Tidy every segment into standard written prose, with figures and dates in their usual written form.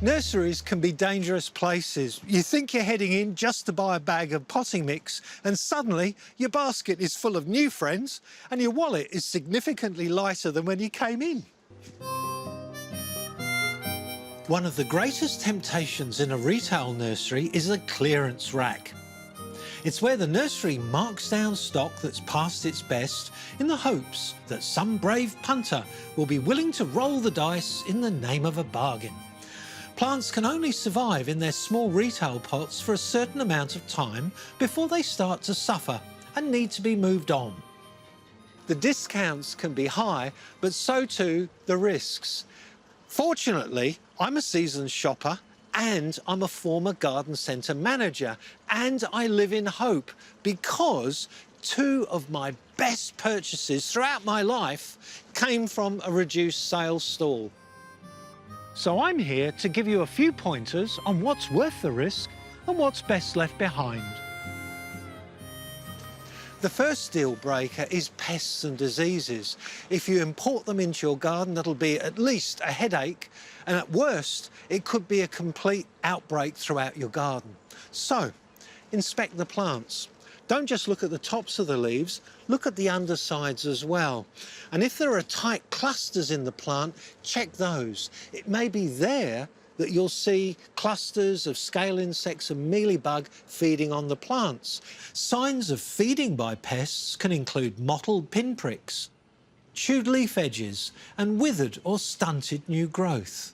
Nurseries can be dangerous places. You think you're heading in just to buy a bag of potting mix, and suddenly your basket is full of new friends and your wallet is significantly lighter than when you came in. One of the greatest temptations in a retail nursery is a clearance rack. It's where the nursery marks down stock that's past its best in the hopes that some brave punter will be willing to roll the dice in the name of a bargain. Plants can only survive in their small retail pots for a certain amount of time before they start to suffer and need to be moved on. The discounts can be high, but so too the risks. Fortunately, I'm a seasoned shopper and I'm a former garden centre manager, and I live in hope because 2 of my best purchases throughout my life came from a reduced sales stall. So I'm here to give you a few pointers on what's worth the risk and what's best left behind. The first deal breaker is pests and diseases. If you import them into your garden, it'll be at least a headache, and at worst, it could be a complete outbreak throughout your garden. So, inspect the plants. Don't just look at the tops of the leaves, look at the undersides as well. And if there are tight clusters in the plant, check those. It may be there that you'll see clusters of scale insects and mealybug feeding on the plants. Signs of feeding by pests can include mottled pinpricks, chewed leaf edges, and withered or stunted new growth.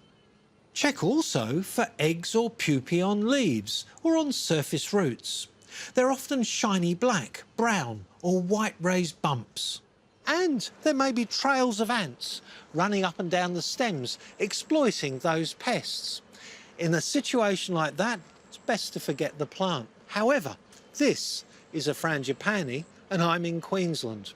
Check also for eggs or pupae on leaves or on surface roots. They're often shiny black, brown or white raised bumps. And there may be trails of ants running up and down the stems, exploiting those pests. In a situation like that, it's best to forget the plant. However, this is a Frangipani and I'm in Queensland.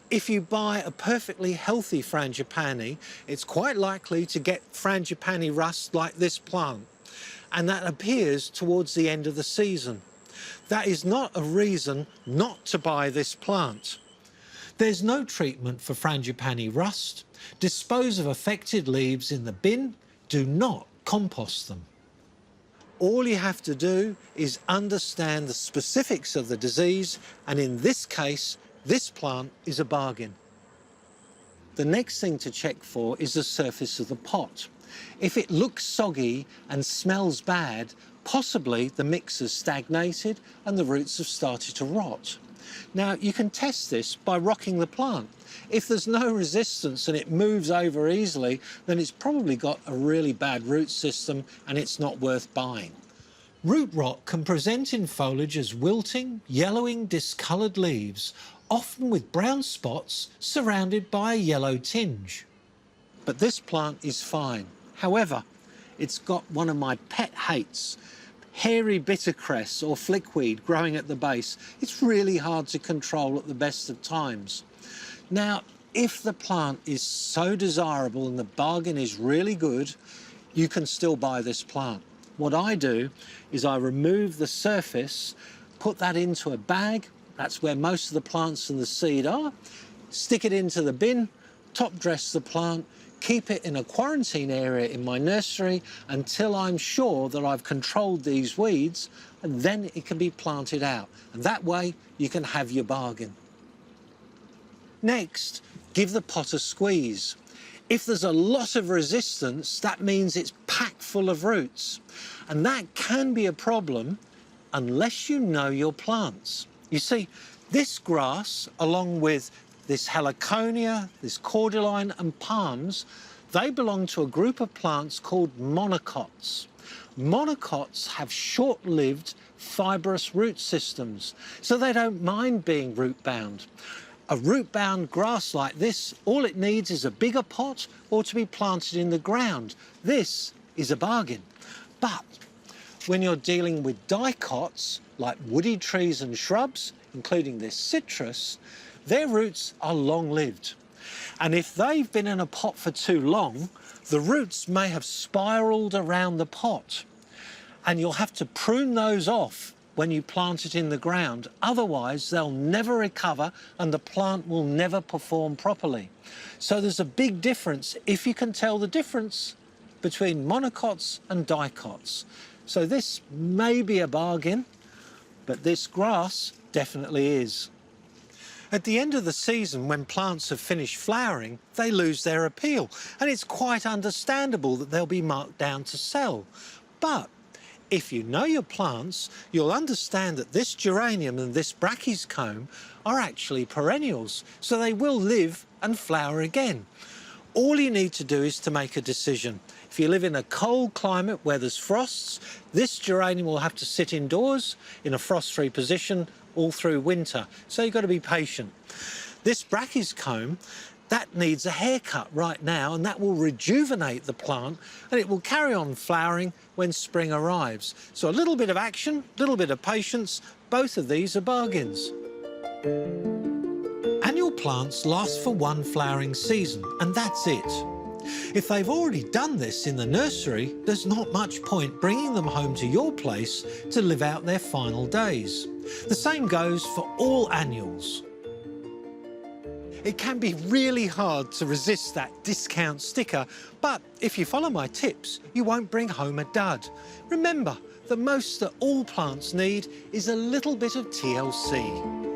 If you buy a perfectly healthy Frangipani, it's quite likely to get Frangipani rust like this plant, and that appears towards the end of the season. That is not a reason not to buy this plant. There's no treatment for Frangipani rust. Dispose of affected leaves in the bin. Do not compost them. All you have to do is understand the specifics of the disease, and in this case, this plant is a bargain. The next thing to check for is the surface of the pot. If it looks soggy and smells bad, possibly the mix has stagnated and the roots have started to rot. Now, you can test this by rocking the plant. If there's no resistance and it moves over easily, then it's probably got a really bad root system and it's not worth buying. Root rot can present in foliage as wilting, yellowing, discoloured leaves, often with brown spots surrounded by a yellow tinge. But this plant is fine. However, it's got one of my pet hates, hairy bittercress or flickweed growing at the base. It's really hard to control at the best of times. Now, if the plant is so desirable and the bargain is really good, you can still buy this plant. What I do is I remove the surface, put that into a bag, that's where most of the plants and the seed are, stick it into the bin, top dress the plant, keep it in a quarantine area in my nursery until I'm sure that I've controlled these weeds, and then it can be planted out. And that way you can have your bargain. Next, give the pot a squeeze. If there's a lot of resistance, that means it's packed full of roots. And that can be a problem unless you know your plants. You see, this grass, along with this heliconia, this cordyline and palms, they belong to a group of plants called monocots. Monocots have short-lived fibrous root systems, so they don't mind being root-bound. A root-bound grass like this, all it needs is a bigger pot or to be planted in the ground. This is a bargain. But when you're dealing with dicots, like woody trees and shrubs, including this citrus, their roots are long-lived. And if they've been in a pot for too long, the roots may have spiralled around the pot. And you'll have to prune those off when you plant it in the ground. Otherwise, they'll never recover and the plant will never perform properly. So there's a big difference. If you can tell the difference, between monocots and dicots. So this may be a bargain, but this grass definitely is. At the end of the season, when plants have finished flowering, they lose their appeal, and it's quite understandable that they'll be marked down to sell. But if you know your plants, you'll understand that this geranium and this Brachyscome are actually perennials, so they will live and flower again. All you need to do is to make a decision. If you live in a cold climate where there's frosts, this geranium will have to sit indoors in a frost-free position all through winter, so you've got to be patient. This Brachyscome, that needs a haircut right now, and that will rejuvenate the plant, and it will carry on flowering when spring arrives. So a little bit of action, a little bit of patience, both of these are bargains. Annual plants last for one flowering season, and that's it. If they've already done this in the nursery, there's not much point bringing them home to your place to live out their final days. The same goes for all annuals. It can be really hard to resist that discount sticker, but if you follow my tips, you won't bring home a dud. Remember, the most that all plants need is a little bit of TLC.